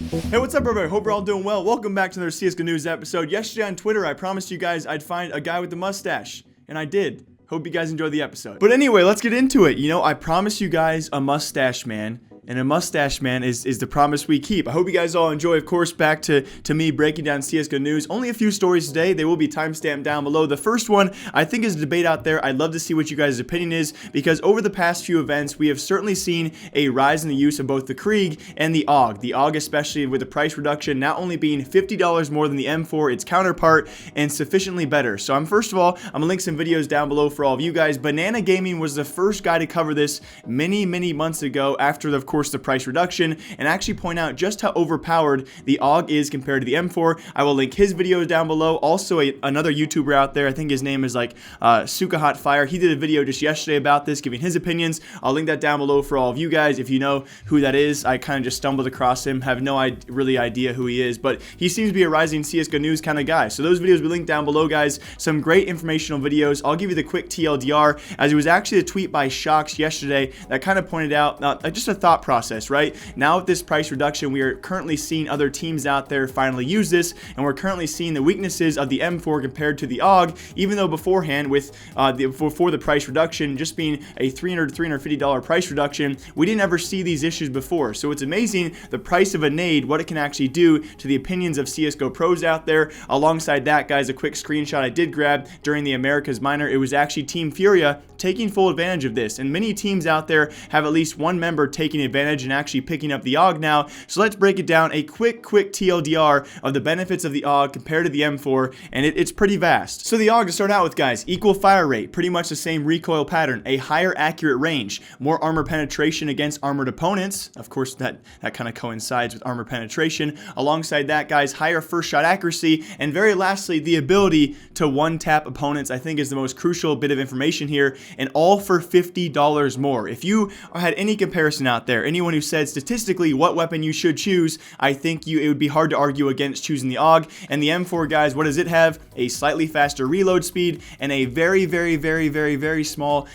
Hey, what's up, everybody? Hope you're all doing well. Welcome back to another CSGO News episode. Yesterday on Twitter, I promised you guys I'd find a guy with a mustache, and I did. Hope you guys enjoyed the episode. But anyway, let's get into it. You know, I promised you guys a Mustache Man, and a Mustache Man is the promise we keep. I hope you guys all enjoy. Of course, back to me breaking down CSGO news. Only a few stories today. They will be timestamped down below. The first one, I think, is a debate out there. I'd love to see what you guys' opinion is, because over the past few events, we have certainly seen a rise in the use of both the Krieg and the AUG. The AUG, especially with the price reduction, not only being $50 more than the M4, its counterpart, and sufficiently better. So first of all, I'm gonna link some videos down below for all of you guys. Banana Gaming was the first guy to cover this many months ago after, of course, the price reduction, and actually point out just how overpowered the AUG is compared to the M4. I will link his videos down below. Also, another YouTuber out there, I think his name is like Sukahot Fire. He did a video just yesterday about this, giving his opinions. I'll link that down below for all of you guys if you know who that is. I kind of just stumbled across him, have no idea who he is, but he seems to be a rising CSGO news kind of guy. So those videos will be linked down below, guys. Some great informational videos. I'll give you the quick TLDR, as it was actually a tweet by Shox yesterday that kind of pointed out just a thought process, right? Now with this price reduction, we are currently seeing other teams out there finally use this, and we're currently seeing the weaknesses of the M4 compared to the AUG, even though beforehand with before the price reduction just being a $350 price reduction, we didn't ever see these issues before. So it's amazing the price of a nade, what it can actually do to the opinions of CSGO pros out there. Alongside that, guys, a quick screenshot I did grab during the America's Minor. It was actually Team Furia taking full advantage of this, and many teams out there have at least one member taking advantage and actually picking up the AUG now. So let's break it down, a quick TLDR of the benefits of the AUG compared to the M4, and it's pretty vast. So the AUG, to start out with, guys, equal fire rate, pretty much the same recoil pattern, a higher accurate range, more armor penetration against armored opponents. Of course, that kind of coincides with armor penetration. Alongside that, guys, higher first shot accuracy, and very lastly, the ability to one-tap opponents, I think, is the most crucial bit of information here, and all for $50 more. If you had any comparison out there, anyone who said statistically what weapon you should choose, I think it would be hard to argue against choosing the AUG. And the M4, guys, what does it have? A slightly faster reload speed and a very small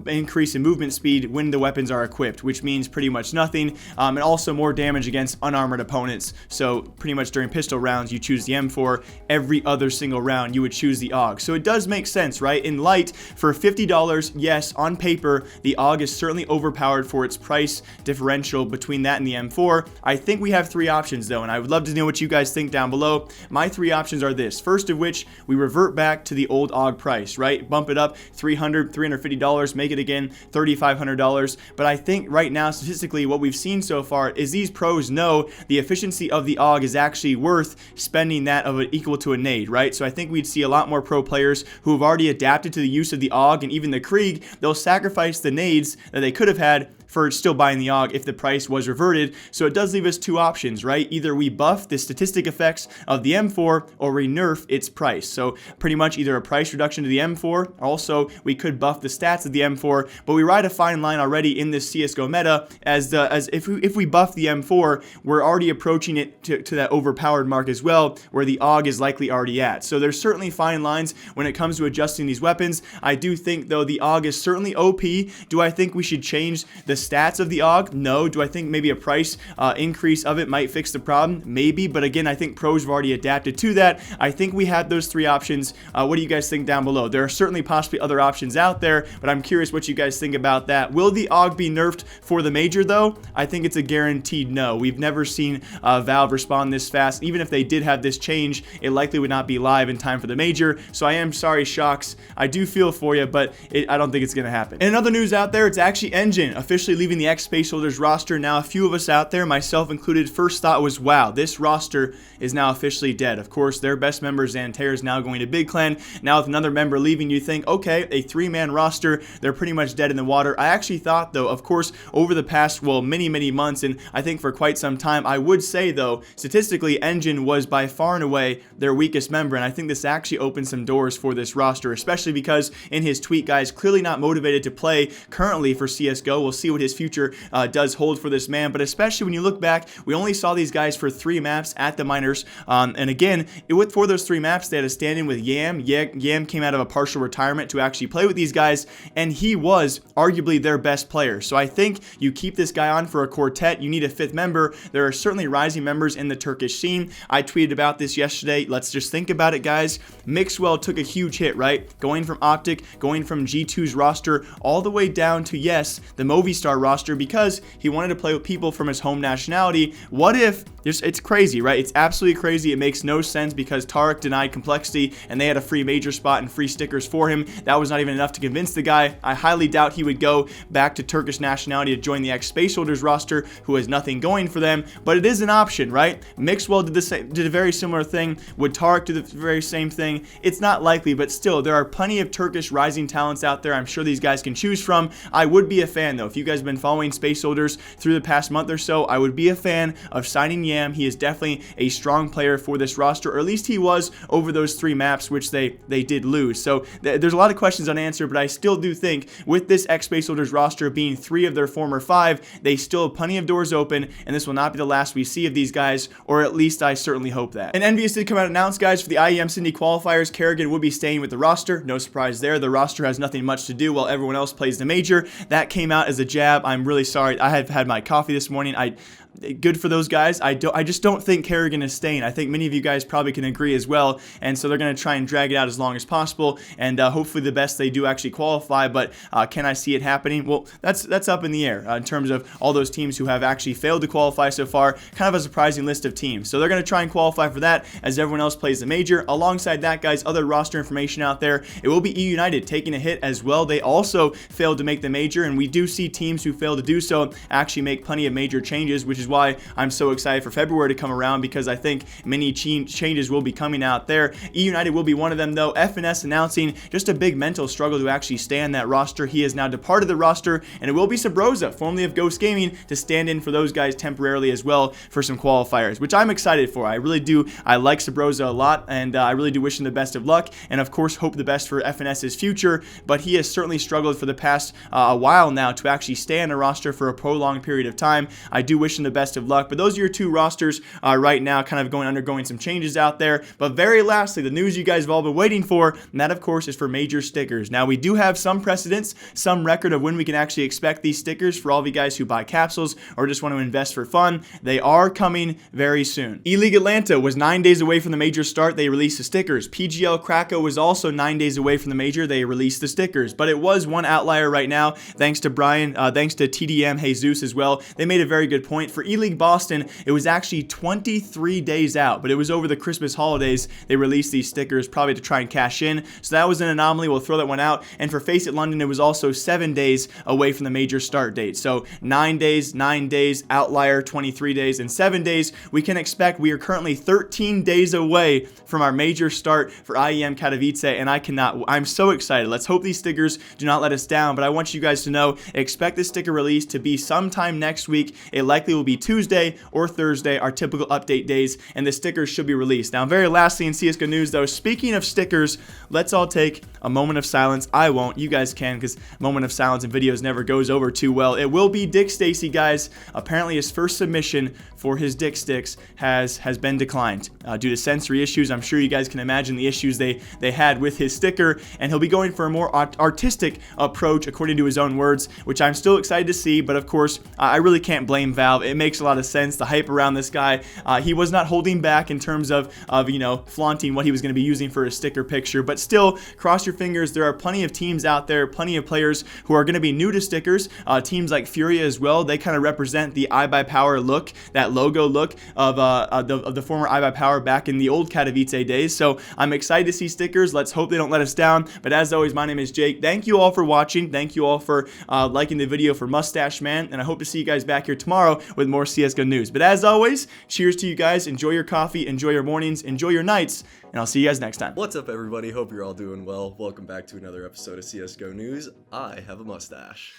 increase in movement speed when the weapons are equipped, which means pretty much nothing, and also more damage against unarmored opponents. So pretty much during pistol rounds, you choose the M4. Every other single round, you would choose the AUG. So it does make sense, right? In light, for $50, yes, on paper, the AUG is certainly overpowered for its price differential between that and the M4. I think we have three options, though, and I would love to know what you guys think down below. My three options are this. First of which, we revert back to the old AUG price, right? Bump it up $350, make it again $3,500. But I think right now, statistically, what we've seen so far is these pros know the efficiency of the AUG is actually worth spending that of equal to a nade, right? So I think we'd see a lot more pro players who have already adapted to the use of the AUG, and even the Krieg, they'll sacrifice the nades that they could have had for still buying the AUG if the price was reverted. So it does leave us two options, right? Either we buff the statistic effects of the M4, or we nerf its price. So pretty much either a price reduction to the M4, also we could buff the stats of the M4, but we ride a fine line already in this CSGO meta, as if we buff the M4, we're already approaching it to that overpowered mark as well, where the AUG is likely already at. So there's certainly fine lines when it comes to adjusting these weapons. I do think, though, the AUG is certainly OP. Do I think we should change the stats of the AUG? No. Do I think maybe a price increase of it might fix the problem? Maybe, but again, I think pros have already adapted to that. I think we have those three options. What do you guys think down below? There are certainly possibly other options out there, but I'm curious what you guys think about that. Will the AUG be nerfed for the major, though? I think it's a guaranteed no. We've never seen Valve respond this fast. Even if they did have this change, it likely would not be live in time for the major. So I am sorry, Shox. I do feel for you, but I don't think it's going to happen. And another news out there, it's actually ngiN officially leaving the X-Space Holders roster. Now, a few of us out there, myself included, first thought was, wow, this roster is now officially dead. Of course, their best member, Xantair, is now going to Big Clan. Now, with another member leaving, you think, okay, a three-man roster, they're pretty much dead in the water. I actually thought, though, of course, over the past, well, many months, and I think for quite some time, I would say, though, statistically, ngiN was by far and away their weakest member, and I think this actually opened some doors for this roster, especially because in his tweet, guys, clearly not motivated to play currently for CSGO. We'll see what his future does hold for this man. But especially when you look back, we only saw these guys for 3 maps at the minors. And again, for those 3 maps, they had a stand-in with Yam. Yam came out of a partial retirement to actually play with these guys, and he was arguably their best player. So I think you keep this guy on for a quartet. You need a 5th member. There are certainly rising members in the Turkish scene. I tweeted about this yesterday. Let's just think about it, guys. Mixwell took a huge hit, right? Going from Optic, going from G2's roster, all the way down to, yes, the Movistar roster, because he wanted to play with people from his home nationality. What if, it's crazy, right? It's absolutely crazy. It makes no sense because Tarek denied Complexity and they had a free major spot and free stickers for him. That was not even enough to convince the guy. I highly doubt he would go back to Turkish nationality to join the ex-Space Soldiers roster, who has nothing going for them, but it is an option, right? Mixwell did a very similar thing. Would Tarek do the very same thing? It's not likely, but still, there are plenty of Turkish rising talents out there. I'm sure these guys can choose from. I would be a fan, though. If you guys have been following Space Soldiers through the past month or so, I would be a fan of signing Yam. He is definitely a strong player for this roster, or at least he was over those 3 maps, which they did lose. So there's a lot of questions unanswered, but I still do think with this ex-Space Soldiers roster being 3 of their former 5, they still have plenty of doors open, and this will not be the last we see of these guys, or at least I certainly hope that. And Envious did come out and announce, guys, for the IEM Sydney qualifiers, Karrigan would be staying with the roster. No surprise there. The roster has nothing much to do while everyone else plays the major. That came out as a jab. I'm really sorry. I have had my coffee this morning. Good for those guys. I just don't think Karrigan is staying. I think many of you guys probably can agree as well, and so they're going to try and drag it out as long as possible, and hopefully the best they do actually qualify. But can I see it happening? Well, that's up in the air in terms of all those teams who have actually failed to qualify so far. Kind of a surprising list of teams. So they're going to try and qualify for that as everyone else plays the major. Alongside that, guys, other roster information out there. It will be eUnited taking a hit as well. They also failed to make the major, and we do see teams who fail to do so actually make plenty of major changes, which is why I'm so excited for February to come around, because I think many changes will be coming out there. eUnited will be one of them, though. FNS announcing just a big mental struggle to actually stay on that roster. He has now departed the roster, and it will be Sabrosa, formerly of Ghost Gaming, to stand in for those guys temporarily as well for some qualifiers, which I'm excited for. I really do. I like Sabrosa a lot, and I really do wish him the best of luck, and of course hope the best for FNS's future, but he has certainly struggled for the past a while now to actually stay on a roster for a prolonged period of time. I do wish him the best of luck. But those are your 2 rosters right now, kind of undergoing some changes out there. But very lastly, the news you guys have all been waiting for, and that of course is for major stickers. Now we do have some precedence, some record of when we can actually expect these stickers for all of you guys who buy capsules or just want to invest for fun. They are coming very soon. E-League Atlanta was 9 days away from the major start. They released the stickers. PGL Krakow was also 9 days away from the major. They released the stickers. But it was one outlier right now, thanks to Brian, thanks to TDM Jesus as well. They made a very good point. For E-League Boston, it was actually 23 days out, but it was over the Christmas holidays they released these stickers, probably to try and cash in. So that was an anomaly. We'll throw that one out. And for Face It London, it was also 7 days away from the major start date. So 9 days, outlier 23 days, and 7 days. We can expect we are currently 13 days away from our major start for IEM Katowice, and I'm so excited. Let's hope these stickers do not let us down, but I want you guys to know, expect this sticker release to be sometime next week. It likely will be Tuesday or Thursday, our typical update days, and the stickers should be released. Now, very lastly in CSGO news, though, speaking of stickers, let's all take a moment of silence. I won't. You guys can, because a moment of silence in videos never goes over too well. It will be DickStacy, guys. Apparently, his first submission for his Dick Sticks has been declined due to sensory issues. I'm sure you guys can imagine the issues they had with his sticker, and he'll be going for a more artistic approach, according to his own words, which I'm still excited to see. But of course, I really can't blame Valve. It makes a lot of sense. The hype around this guy, he was not holding back in terms of flaunting what he was going to be using for a sticker picture. But still, cross your fingers. There are plenty of teams out there, plenty of players who are going to be new to stickers. Teams like Furia as well. They kind of represent the iBuyPower look, that logo look of the former iBuyPower back in the old Katowice days. So I'm excited to see stickers. Let's hope they don't let us down. But as always, my name is Jake. Thank you all for watching. Thank you all for liking the video for Mustache Man, and I hope to see you guys back here tomorrow with more CSGO news. But as always, cheers to you guys. Enjoy your coffee, enjoy your mornings, enjoy your nights, and I'll see you guys next time. What's up, everybody? Hope you're all doing well. Welcome back to another episode of CSGO News. I have a mustache.